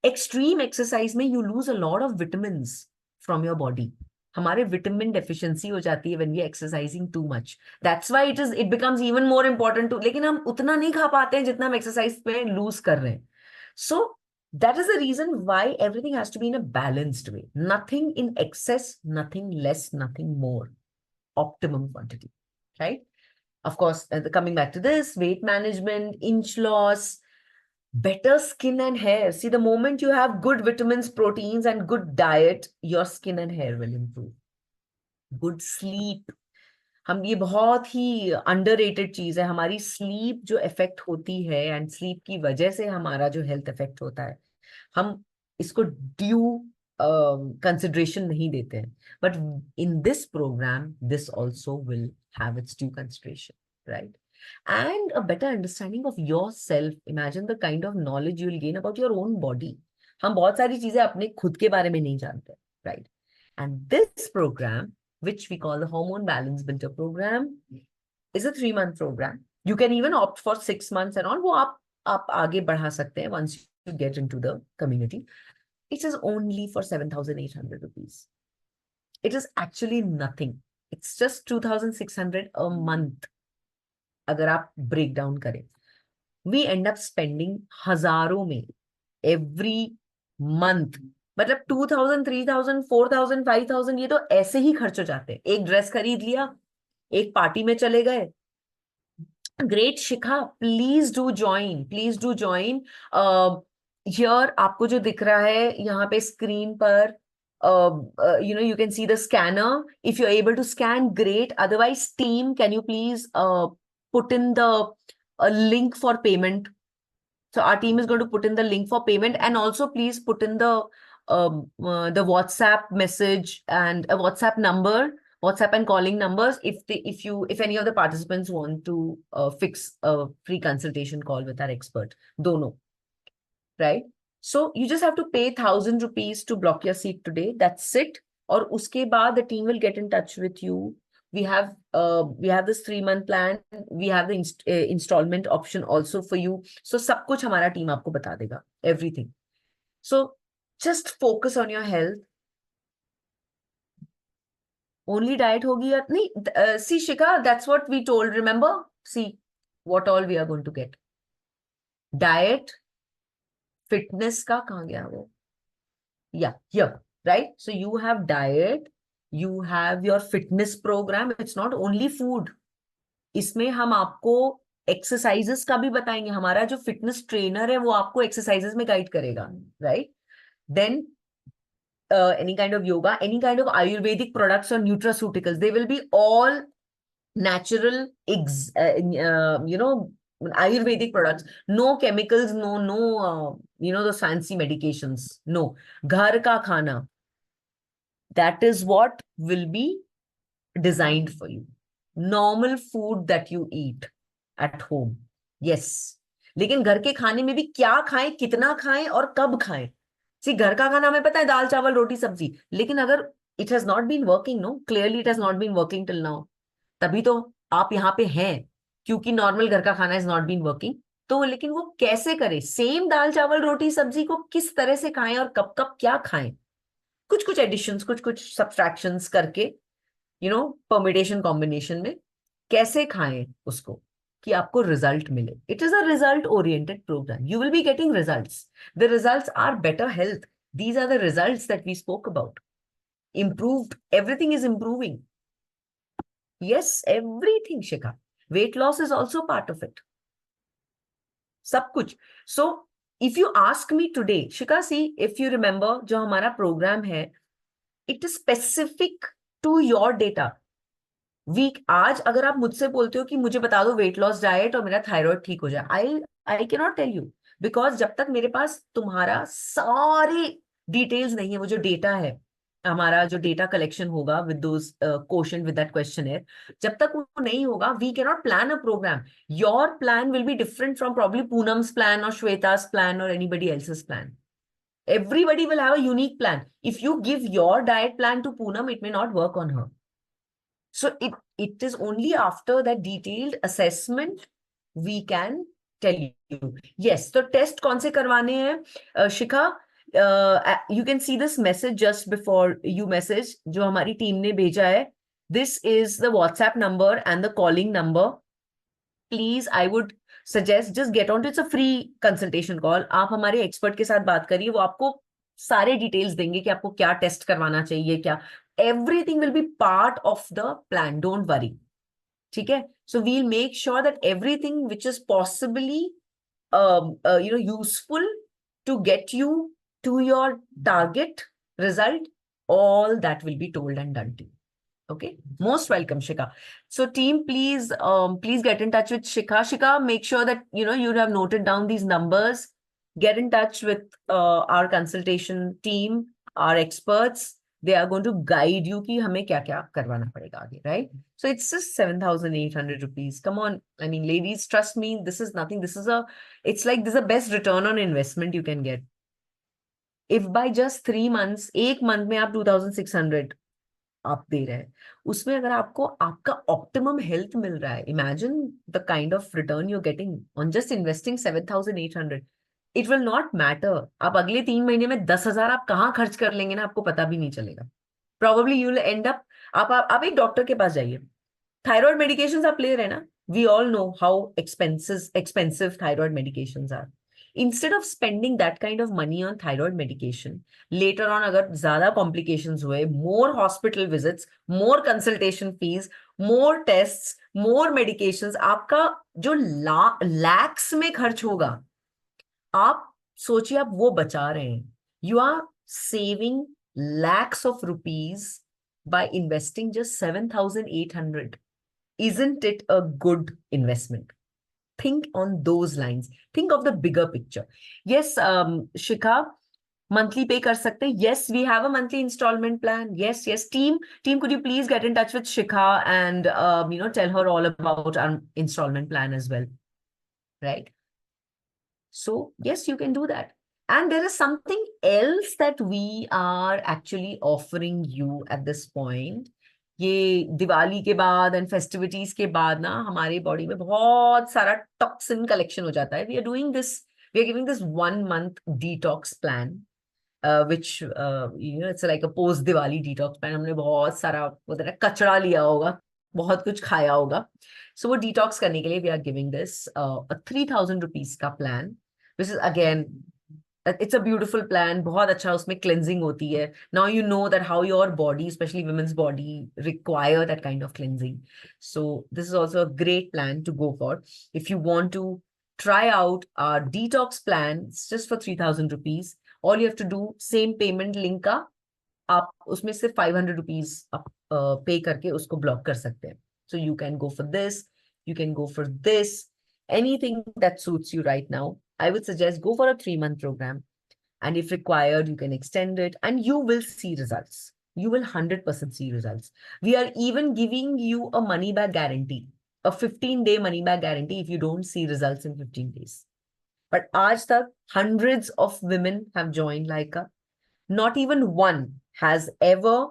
Extreme exercise में you lose a lot of vitamins from your body. हमारे vitamin deficiency हो जाती है when we are exercising too much. That's why it becomes even more important to, लेकिन हम उतना नहीं खा पाते हैं जितना हम एक्सरसाइज पे लूज कर रहे हैं. So that is the reason why everything has to be in a balanced way. Nothing in excess, nothing less, nothing more. Optimum quantity, right? Of course, coming back to this, weight management, inch loss, better skin and hair. See, the moment you have good vitamins, proteins, and good diet, your skin and hair will improve. Good sleep. हम ये बहुत ही underrated चीज है, हमारी sleep जो effect होती है, and sleep की वजह से हमारा जो हेल्थ इफेक्ट होता है, हम इसको ड्यू कंसिडरेशन नहीं देते हैं. But in this programme this also will have its due consideration, right? And a better understanding of yourself. Imagine the kind of knowledge you will gain about your own body. हम बहुत सारी चीजें अपने खुद के बारे में नहीं जानते, right? And this program, which we call the Hormone Balance Builder program, is a 3-month program. You can even opt for 6 months and all. वो आप आगे बढ़ा सकते हैं once you get into the community. It is only for 7,800 rupees. It is actually nothing. It's just 2,600 a month. अगर आप break down करें, we and up spending हजारों में एवरी मंथ। मतलब 2000, 3000, 4000, 5000 ये तो ऐसे ही खर्च हो जाते हैं। एक ड्रेस खरीद लिया, एक पार्टी में चले गए। Great Shikha, please do join, please do join. Here आपको जो दिख रहा है यहाँ पे स्क्रीन पर, you can see the scanner. If you're able to scan, great. Otherwise, team, can you please put in the link for payment? So our team is going to put in the link for payment, and also please put in the WhatsApp message and a WhatsApp number, WhatsApp and calling numbers, if any of the participants want to fix a free consultation call with our expert. Dono, right? So you just have to pay 1,000 rupees to block your seat today. That's it. और उसके बाद the team will get in touch with you. We have this 3-month plan. We have the installment option also for you. So सब कुछ हमारा team आपको बता देगा, everything. So just focus on your health. Only diet होगी या नहीं? See Shika, that's what we told. Remember? See what all we are going to get. Diet, fitness का कहाँ गया वो? Yeah, here, right? So you have diet, you have your fitness program. It's not only food. इसमें हम आपको exercises का भी बताएंगे। हमारा जो फिटनेस ट्रेनर है वो आपको एक्सरसाइजेस में गाइड करेगा, right? Then any kind of yoga, any kind of Ayurvedic products or nutraceuticals, they will be all natural, Ayurvedic products. No chemicals, no, those fancy medications. No. Ghar ka khana. That is what will be designed for you. Normal food that you eat at home. Yes. लेकिन घर के खाने में भी क्या खाएं, कितना खाएं और कब खाएं? सी घर का खाना हमें पता है, दाल चावल रोटी सब्जी, लेकिन अगर it has not been working, no, clearly it has not been working till now, तभी तो आप यहाँ पे हैं, क्योंकि नॉर्मल घर का खाना इज नॉट बीन वर्किंग। तो लेकिन वो कैसे करें? सेम दाल चावल रोटी सब्जी को किस तरह से खाएं और कब कब क्या खाएं? कुछ कुछ एडिशंस, कुछ कुछ सब्सट्रैक्शंस करके, परमिटेशन कॉम्बिनेशन में कैसे खाएं उसको कि आपको रिजल्ट मिले। It is a result oriented programme. You will be getting results. The results are better health. These are the results that we spoke about. Improved, everything is improving. Yes, everything, Shikha. Weight loss is also part of it. सब कुछ. So, if you ask me today, Shikha, see, if you remember, जो हमारा programme है, it is specific to your data. Week आज अगर आप मुझसे बोलते हो कि मुझे बता दो वेट लॉस डाइट और मेरा थायराइड ठीक हो जाए, I can not tell you, because जब तक मेरे पास तुम्हारा सारे डिटेल्स नहीं है, वो जो डेटा है, हमारा जो डेटा कलेक्शन होगा with those question, with that questionnaire, जब तक वो नहीं होगा, we can not plan a programme. Your plan will be different from probably Poonam's plan और श्वेता's प्लान और anybody else's plan. Everybody will have a unique plan. If you give your diet plan to Poonam, it may not work on her. So it is only after that detailed assessment we can tell you. Yes, so test कौन से करवाने हैं शिखा? You can see this message just before you message जो हमारी team ने भेजा है. This is the WhatsApp number and the calling number. Please, I would suggest just get on to, it's a free consultation call. आप हमारे expert के साथ बात करिए, वो आपको सारे डिटेल्स देंगे कि आपको क्या टेस्ट करवाना चाहिए, क्या. Everything will be part of the plan. Don't worry. ठीक है? So we'll make sure that everything which is possibly useful to get you to your target result, all that will be told and done to you. Okay, most welcome, Shikha. So team, please get in touch with Shikha. Shikha, make sure that you have noted down these numbers. Get in touch with our consultation team, our experts. They are going to guide you कि हमें क्या क्या करवाना पड़ेगा आगे, right? So it's just 7,800 rupees. Come on, I mean, ladies, trust me, this is nothing. This is the best return on investment you can get. If by just 3 months, एक month में आप 2,600 आप दे रहे हैं, उसमें अगर आपको आपका ऑप्टिमम हेल्थ मिल रहा है, imagine the kind of return you getting on just investing 7,800. It will not matter आप अगले 3 महीने में 10,000 आप कहाँ खर्च कर लेंगे ना, आपको पता भी नहीं चलेगा. Probably you will and up, आप एक डॉक्टर के पास जाइए, थायराइड मेडिकेशंस आप ले रहे हैं ना, we all know how expensive thyroid medications are. Instead of spending that kind of money on thyroid medication, later on अगर ज्यादा complications हुए, more hospital visits, more consultation fees, more tests, more medications, आपका जो lakhs में खर्च होगा, आप सोचिए आप वो बचा रहे हैं. You are saving lakhs of rupees by investing just 7,800. Isn't it a good investment? Think on those lines. Think of the bigger picture. Yes, Shikha, monthly pay kar sakte hain. Yes, we have a monthly installment plan. Yes, yes. Team, could you please get in touch with Shikha and tell her all about our installment plan as well, right? So yes, you can do that. And there is something else that we are actually offering you at this point. ये दिवाली के बाद and festivities के बाद ना हमारे body में बहुत सारा टॉक्सिन कलेक्शन हो जाता है. We are giving this 1 month detox plan which it's like a post Diwali detox plan. हमने बहुत सारा कचरा लिया होगा, बहुत कुछ खाया होगा. So वो detox करने के लिए we are giving this a 3,000 rupees का plan, which is again it's a beautiful plan. बहुत अच्छा उसमें cleansing होती है. Now you know that how your body, especially women's body, require that kind of cleansing. So this is also a great plan to go for. If you want to try out our detox plan, it's just for 3,000 rupees. All you have to do, same payment link का आप उसमें से 500 rupees आप पे करके उसको block कर सकते हैं. So you can go for this, you can go for this, anything that suits you right now. I would suggest go for a 3-month program, and if required, you can extend it, and you will see results. You will 100% see results. We are even giving you a money back guarantee, a 15-day money back guarantee if you don't see results in 15 days. But आज तक hundreds of women have joined LAIQA. Not even one has ever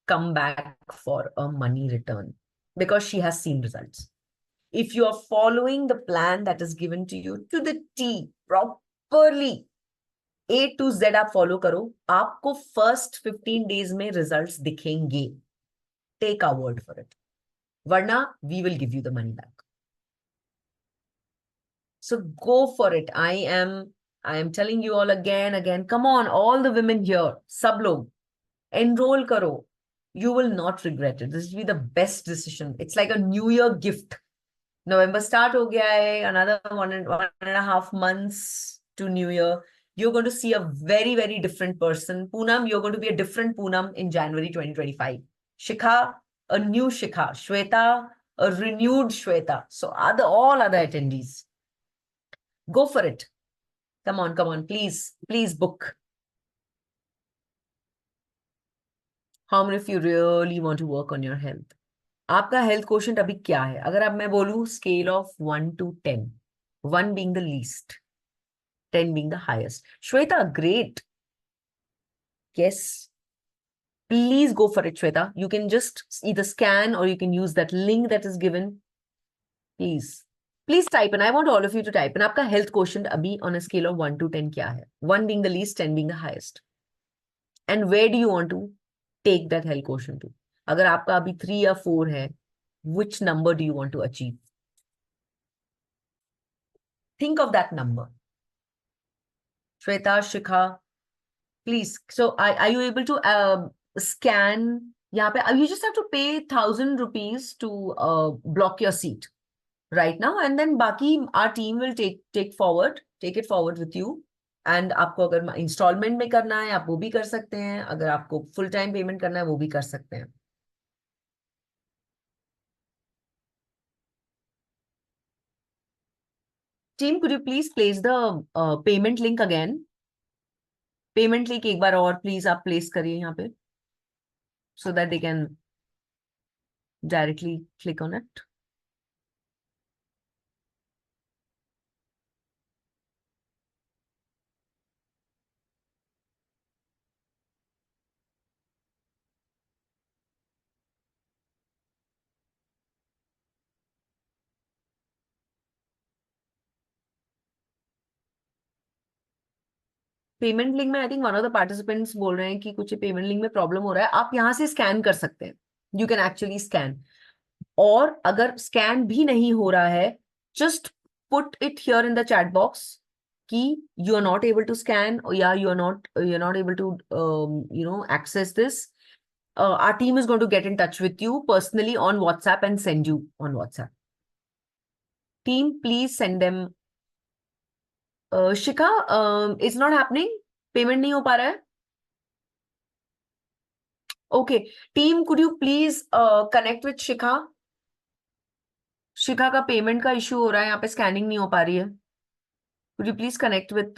come back for a money return because she has seen results. If you are following the plan that is given to you to the T properly, A to Z आप follow करो, आपको first 15 days में results दिखेंगे. Take our word for it. वरना we will give you the money back. So go for it. I am telling you all again. Come on, all the women here, sab log, enroll karo. You will not regret it. This will be the best decision. It's like a New Year gift. November start ho gaya hai, another one and a half months to New Year. You're going to see a very, very different person. Poonam, you're going to be a different Poonam in January 2025. Shikha, a new Shikha. Shweta, a renewed Shweta. So all other attendees, go for it. Come on. Please book. How many of you really want to work on your health? आपका health quotient अभी क्या है? अगर अब मैं बोलूं scale of 1 to 10, 1 being the least, 10 being the highest. Shweta, great. Yes. Please go for it, Shweta. You can just either scan or you can use that link that is given. Please type in. I want all of you to type in. आपका health quotient अभी on a scale of 1 to 10 क्या है? 1 being the least, 10 being the highest. And where do you want to take that health quotient to? अगर आपका अभी 3 या 4 है, which number do you want to achieve? Think of that number. Shweta, Shikha, please. So are you able to scan? यहाँ पे you just have to pay 1,000 rupees to block your seat right now, and then बाकी our team will take it forward with you. And आपको अगर instalment में करना है आप वो भी कर सकते हैं, अगर आपको फुल टाइम पेमेंट करना है वो भी कर सकते हैं. Team, could you please place the payment link again? Payment link एक बार और प्लीज आप प्लेस करिए यहाँ पे, so that they can directly click on it. Payment link में I think one of the participants बोल रहे हैं कि कुछ पेमेंट लिंक में प्रॉब्लम हो रहा है. आप यहाँ से स्कैन कर सकते हैं. You can actually scan. और अगर स्कैन भी नहीं हो रहा है, just put it here in the chat box. Key, you are not able to scan, or yeah, you're not able to access this. Our team is going to get in touch with you personally on WhatsApp and send you on WhatsApp. Team, please send them. Shikha, it's not happening. Payment नहीं हो पा रहा है. Okay, team, could you please connect with Shikha? शिखा का payment का issue हो रहा है, यहाँ पे स्कैनिंग नहीं हो पा रही है. Could you please connect with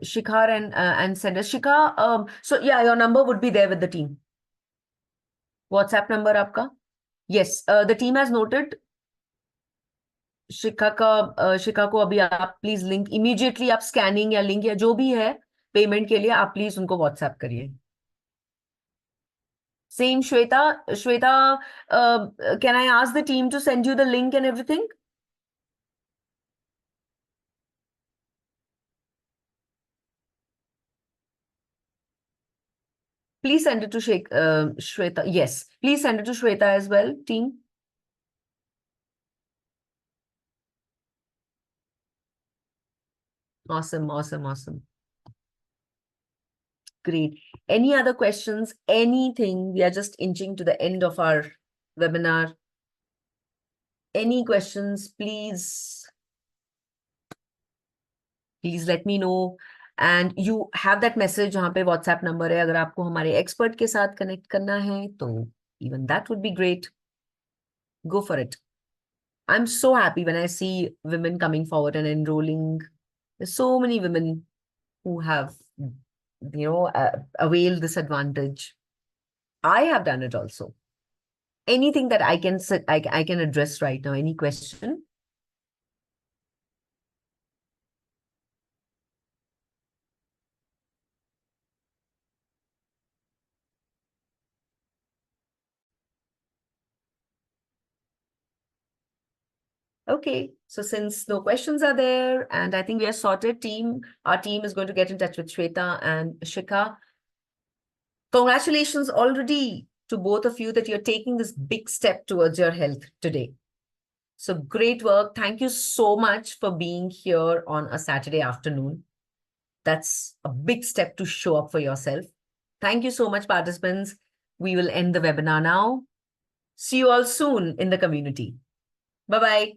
Shikha and send us Shikha? So yeah, your number would be there with the team. WhatsApp number आपका? Yes, the team has noted. शिखा को अभी आप प्लीज लिंक इमीडिएटली आप स्कैनिंग या link या जो भी है पेमेंट के लिए आप प्लीज उनको व्हाट्सएप करिए. Same Shweta. Shweta, can I ask the team to send you the link and everything? Please send it to Shweta. Yes, please send it to Shweta as well, team. Awesome, awesome, awesome. Great. Any other questions? Anything? We are just inching to the end of our webinar. Any questions, please let me know. And you have that message जहाँ पे WhatsApp number है. अगर आपको हमारे expert के साथ connect करना है, तो even that would be great. Go for it. I'm so happy when I see women coming forward and enrolling. There's so many women who have, availed this advantage. I have done it also. Anything that I can address right now? Any question? Okay, so since no questions are there, and I think we are sorted, team, our team is going to get in touch with Shweta and Shikha. Congratulations already to both of you that you're taking this big step towards your health today. So great work. Thank you so much for being here on a Saturday afternoon. That's a big step to show up for yourself. Thank you so much, participants. We will end the webinar now. See you all soon in the community. Bye-bye.